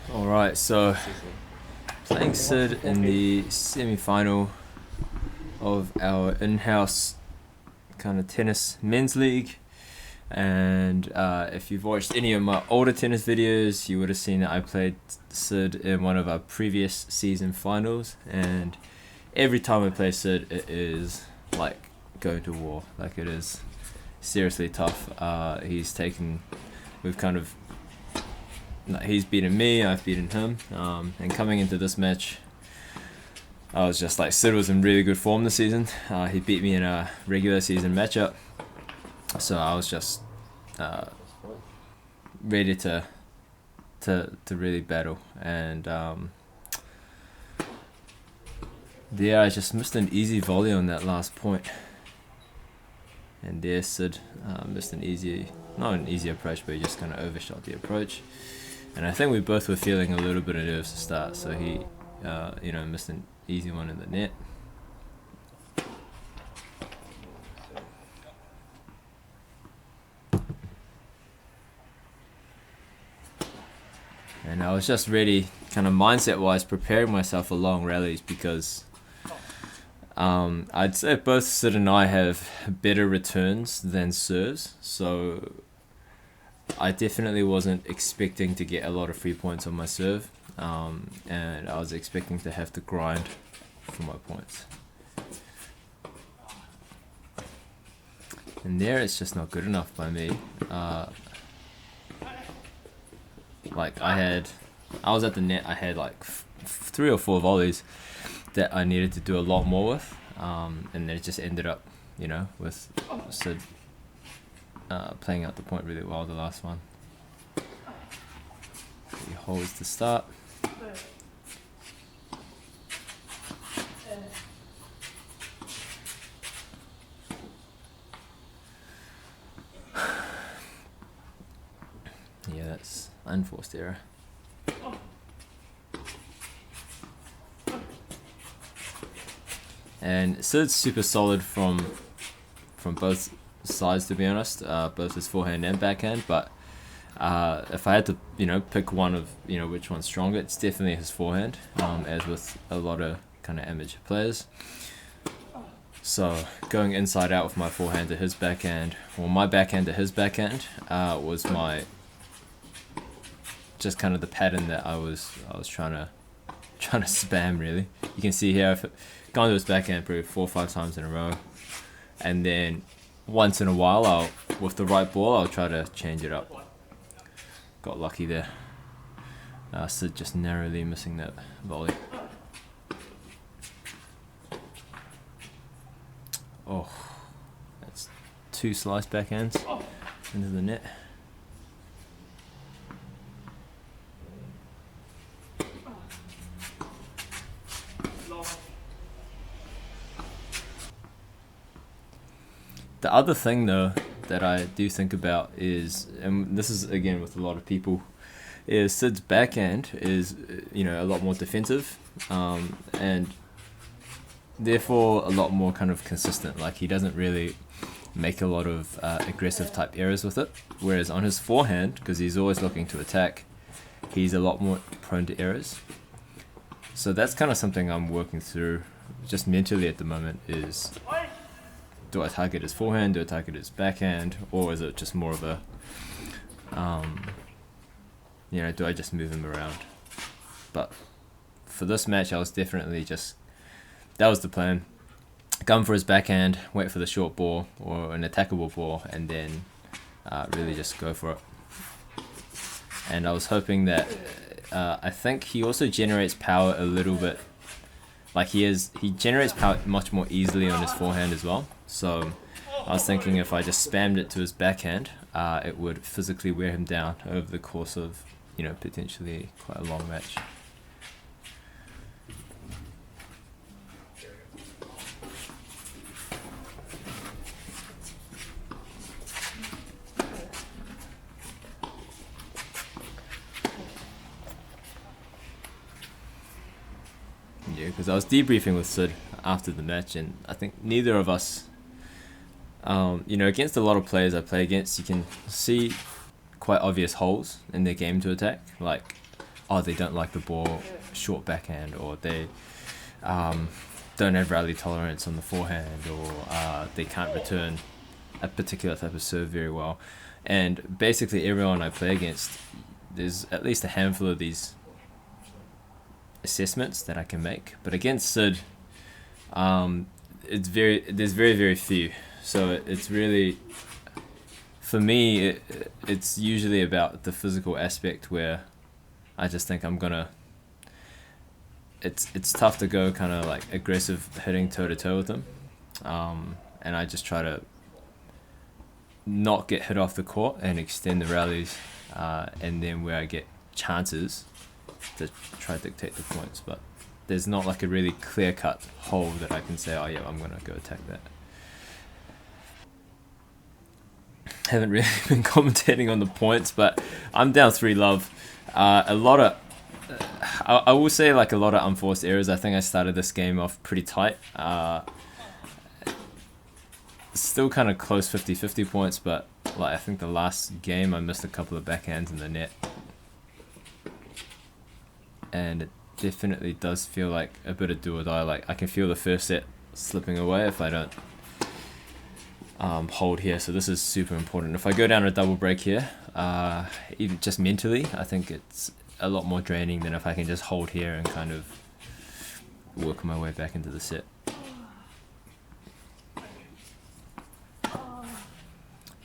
Alright, so playing Sid in the semi-final of our in-house kind of tennis men's league. And if you've watched any of my older tennis videos, you would have seen that I played Sid in one of our previous season finals. And every time I play Sid, it is like going to war. Like, it is seriously tough. He's beaten me, I've beaten him, and coming into this match, I was just like, Sid was in really good form this season. He beat me in a regular season matchup, so I was just ready to really battle. And I just missed an easy volley on that last point, and there Sid missed not an easy approach, but he just kind of overshot the approach. And I think we both were feeling a little bit of nerves to start, so he, missed an easy one in the net. And I was just really kind of mindset-wise preparing myself for long rallies because I'd say both Sid and I have better returns than serves, so I definitely wasn't expecting to get a lot of free points on my serve, and I was expecting to have to grind for my points. And there, it's just not good enough by me. I was at the net, I had like 3 or 4 volleys that I needed to do a lot more with, and then it just ended up, with Sid playing out the point really well, the last one. He holds to start. Yeah, that's unforced error. And Sid's super solid from both sides, to be honest, both his forehand and backhand, but if I had to pick one of which one's stronger, it's definitely his forehand, as with a lot of kind of amateur players. So going inside out with my forehand to his backhand, or my backhand to his backhand, was my just kind of the pattern that I was trying to spam, really. You can see here I've gone to his backhand probably 4 or 5 times in a row, and then once in a while, with the right ball, I'll try to change it up. Got lucky there. Sid just narrowly missing that volley. Oh, that's 2 slice backhands into the net. The other thing, though, that I do think about is, and this is again with a lot of people, is Sid's backhand is a lot more defensive, and therefore a lot more kind of consistent. Like, he doesn't really make a lot of aggressive type errors with it, whereas on his forehand, because he's always looking to attack, he's a lot more prone to errors. So that's kind of something I'm working through just mentally at the moment, is, do I target his forehand, do I target his backhand, or is it just more of a, do I just move him around? But for this match, I was definitely that was the plan. Gun for his backhand, wait for the short ball or an attackable ball, and then really just go for it. And I was hoping that, I think he also generates power a little bit. Like, he generates power much more easily on his forehand as well. So I was thinking if I just spammed it to his backhand, it would physically wear him down over the course of, potentially quite a long match. Yeah, because I was debriefing with Sid after the match, and I think neither of us, against a lot of players I play against, you can see quite obvious holes in their game to attack. Like, they don't like the ball short backhand, or they don't have rally tolerance on the forehand, or they can't return a particular type of serve very well. And basically everyone I play against, there's at least a handful of these assessments that I can make. But against Sid, there's very few. So it's really, for me, it's usually about the physical aspect, where I just think I'm gonna. It's tough to go kind of like aggressive hitting toe to toe with them, and I just try to not get hit off the court and extend the rallies, and then where I get chances to try to dictate the points. But there's not like a really clear cut hole that I can say, oh yeah, I'm gonna go attack that. Haven't really been commentating on the points, but I'm down 3-love. A lot of I will say like a lot of unforced errors. I think I started this game off pretty tight. Still kind of close 50-50 points, but like I think the last game I missed a couple of backhands in the net. And it definitely does feel like a bit of do or die. Like I can feel the first set slipping away if I don't hold here. So this is super important. If I go down a double break here, even just mentally, I think it's a lot more draining than if I can just hold here and kind of work my way back into the set.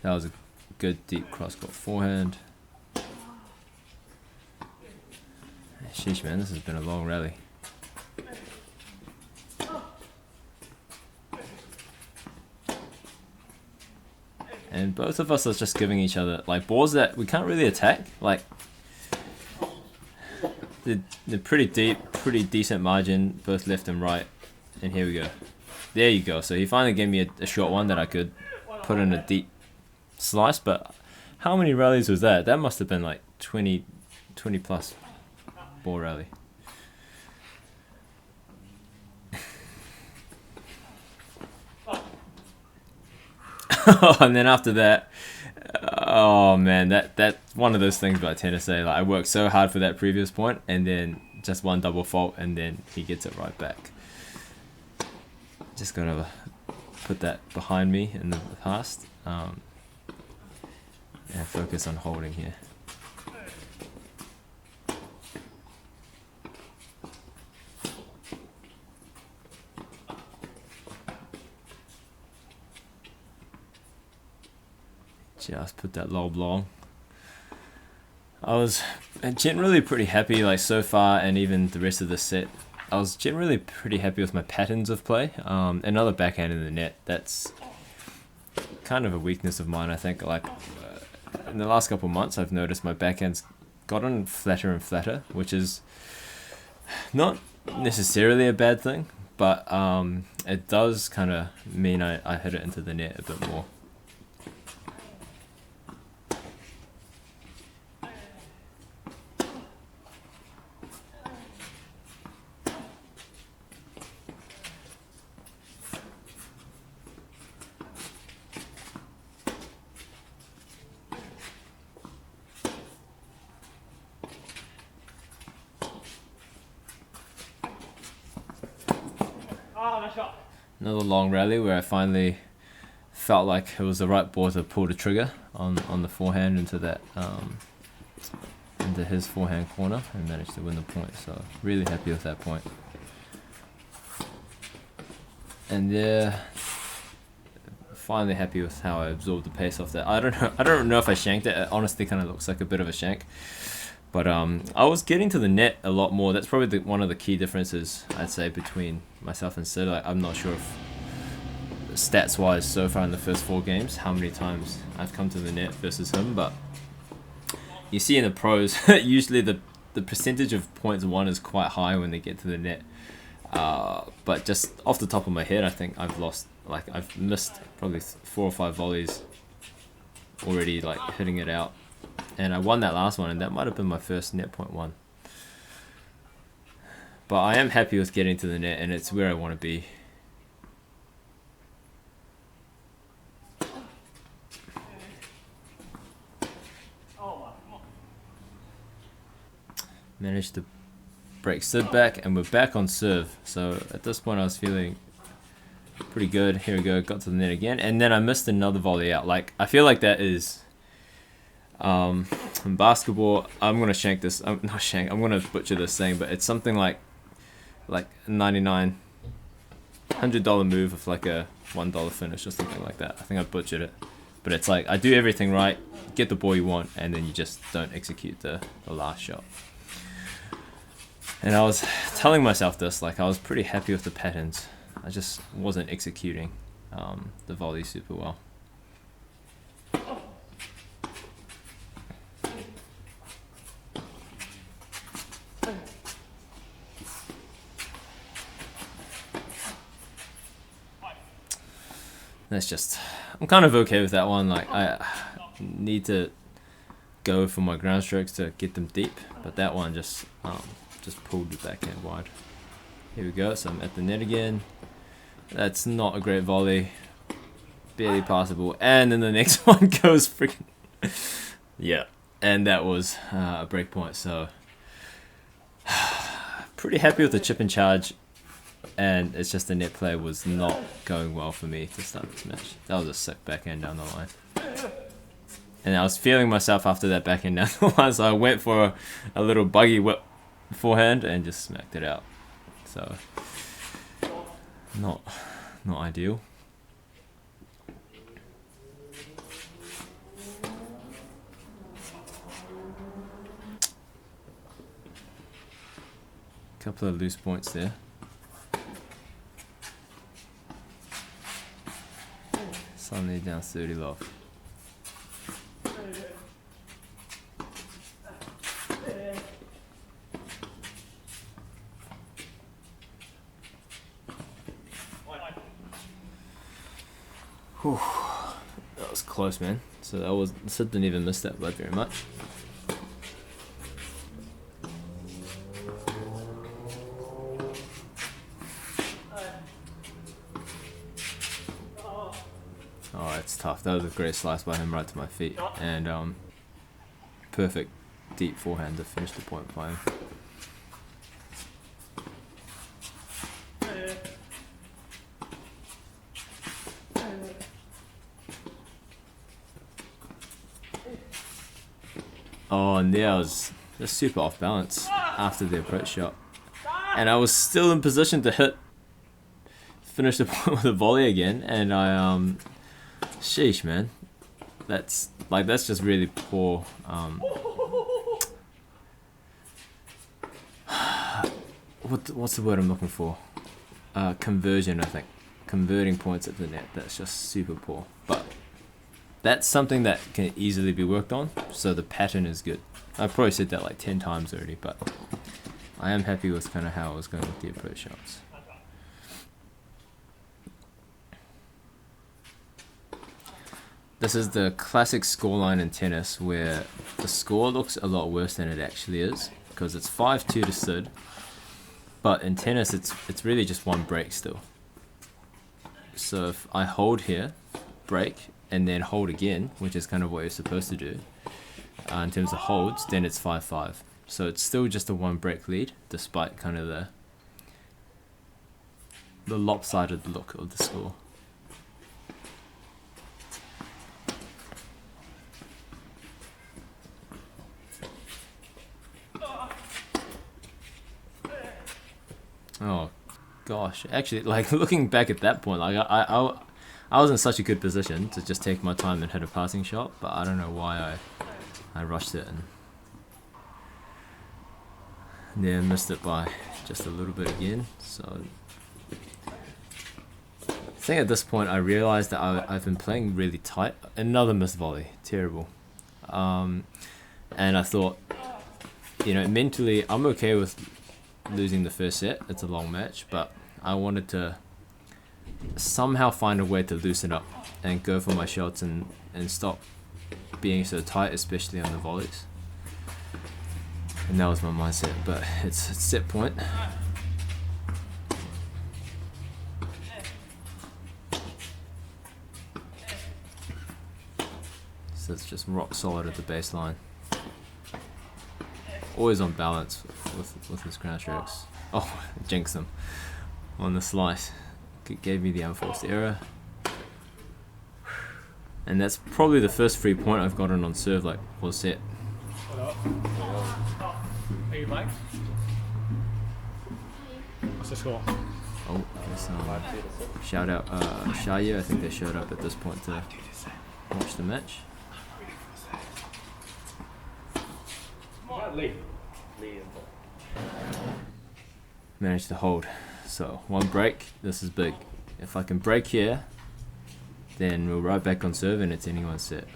That was a good deep cross-court forehand. Sheesh, man, this has been a long rally. And both of us are just giving each other like balls that we can't really attack. Like they're pretty deep, pretty decent margin, both left and right. And here we go. There you go. So he finally gave me a short one that I could put in a deep slice. But how many rallies was that? That must have been like 20 plus ball rally. And then after that, oh man, that's one of those things that I tend to say. Like I worked so hard for that previous point, and then just one double fault, and then he gets it right back. Just gotta put that behind me in the past, and focus on holding here. Just put that lob long. I was generally pretty happy, like so far, and even the rest of the set. I was generally pretty happy with my patterns of play. Another backhand in the net. That's kind of a weakness of mine, I think. Like in the last couple of months, I've noticed my backhand's gotten flatter and flatter, which is not necessarily a bad thing, but it does kind of mean I hit it into the net a bit more. Another long rally where I finally felt like it was the right ball to pull the trigger on the forehand into that into his forehand corner, and managed to win the point. So really happy with that point. And yeah, finally happy with how I absorbed the pace off that. I don't know if I shanked it. It honestly kind of looks like a bit of a shank. But I was getting to the net a lot more. That's probably one of the key differences, I'd say, between myself and Sid. I'm not sure if stats-wise so far in the first 4 games how many times I've come to the net versus him. But you see in the pros, usually the percentage of points won is quite high when they get to the net. But just off the top of my head, I think I've missed probably 4 or 5 volleys already, like hitting it out. And I won that last one, and that might have been my first net point one. But I am happy with getting to the net, and it's where I want to be. Managed to break Sid back, and we're back on serve. So at this point I was feeling pretty good. Here we go, got to the net again, and then I missed another volley out. Like, I feel like that is in basketball, I'm gonna shank this. I'm gonna butcher this saying, but it's something like $99 $100 move with like a $1 finish or something like that. I think I butchered it, but it's like I do everything right, get the ball you want, and then you just don't execute the last shot. And I was telling myself this, like I was pretty happy with the patterns. I just wasn't executing the volley super well. That's just, I'm kind of okay with that one. Like, I need to go for my ground strokes to get them deep, but that one just pulled the backhand wide. Here we go, so I'm at the net again. That's not a great volley, barely passable, and then the next one goes freaking yeah, and that was a break point. So pretty happy with the chip and charge, and it's just the net play was not going well for me to start this match. That was a sick backhand down the line, and I was feeling myself after that backhand down the line, so I went for a little buggy whip forehand and just smacked it out. So not ideal. Couple of loose points there. Suddenly down 30 love. Whew. That was close, man. So Sid didn't even miss that by very much. Oh, it's tough. That was a great slice by him right to my feet, and perfect deep forehand to finish the point by him. Oh, and there I was just super off balance after the approach shot, and I was still in position to finish the point with a volley again, and I sheesh, man, that's just really poor what's the word I'm looking for? Conversion, I think. Converting points at the net, that's just super poor, but that's something that can easily be worked on, so the pattern is good. I've probably said that like 10 times already, but I am happy with kind of how I was going with the approach shots. This is the classic scoreline in tennis where the score looks a lot worse than it actually is, because it's 5-2 to Sid, but in tennis it's really just one break still. So if I hold here, break, and then hold again, which is kind of what you're supposed to do in terms of holds, then it's 5-5. So it's still just a one break lead, despite kind of the lopsided look of the score. Oh gosh, actually, like looking back at that point, like I was in such a good position to just take my time and hit a passing shot, but I don't know why I rushed it and yeah, missed it by just a little bit again. So I think at this point I realized that I've been playing really tight. Another missed volley, terrible. And I thought, mentally I'm okay with losing the first set. It's a long match, but I wanted to somehow find a way to loosen up and go for my shots and stop being so tight, especially on the volleys. And that was my mindset, but it's set point. So it's just rock solid at the baseline. always on balance with his ground strokes. Oh, jinx him on the slice. Gave me the unforced error. And that's probably the first free point I've gotten on serve, like, all set. Are you blank? What's the score? Oh, shout out Shaya. I think they showed up at this point to watch the match. Managed to hold. So one break. This is big. If I can break here, then we're right back on serve and it's anyone's set.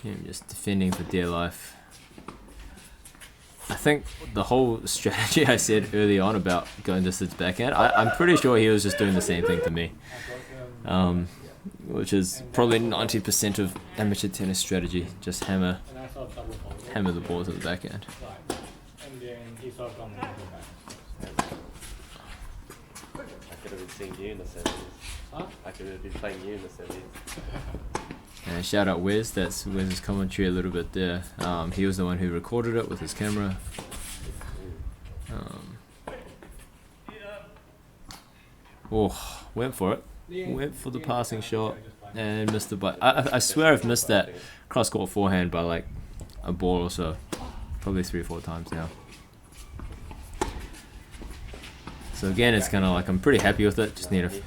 Yeah, I'm just defending for dear life. I think the whole strategy I said early on about going to Sid's backhand, I'm pretty sure he was just doing the same thing to me. Which is probably 90% of amateur tennis strategy. Just hammer the ball to the backhand. I could have been seeing you in the 70s. Huh? I could have been playing you in the 70s. And shout out Wes, that's Wes's commentary a little bit there. He was the one who recorded it with his camera. Went for it. Went for the passing shot and missed it by... I swear I've missed that cross-court forehand by like a ball or so. Probably 3 or 4 times now. So again, it's kind of like I'm pretty happy with it. Just need to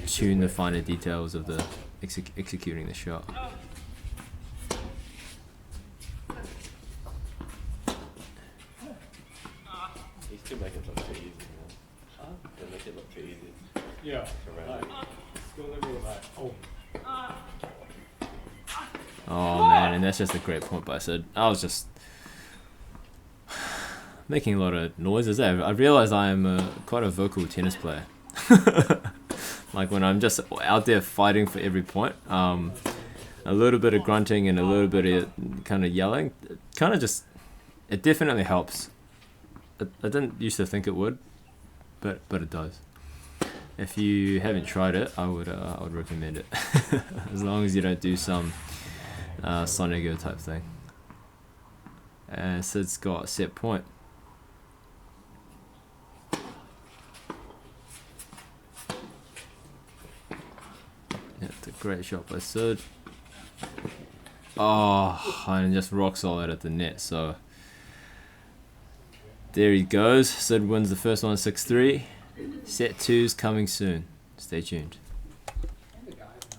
tune the finer details of the executing the shot. He's still making it look too easy, man. Huh? They make it look too easy. Yeah. Oh man, and that's just a great point by Sid. I was just making a lot of noises there. I realized I am quite a vocal tennis player. Like when I'm just out there fighting for every point, a little bit of grunting and a little bit of kind of yelling, it definitely helps. I didn't used to think it would, but it does. If you haven't tried it, I would recommend it. As long as you don't do some Sonego type thing. And Sid's got a set point. Yeah, it's a great shot by Sid. Oh, and just rock solid at the net. So there he goes. Sid wins the first one 6-3. Set 2's coming soon. Stay tuned.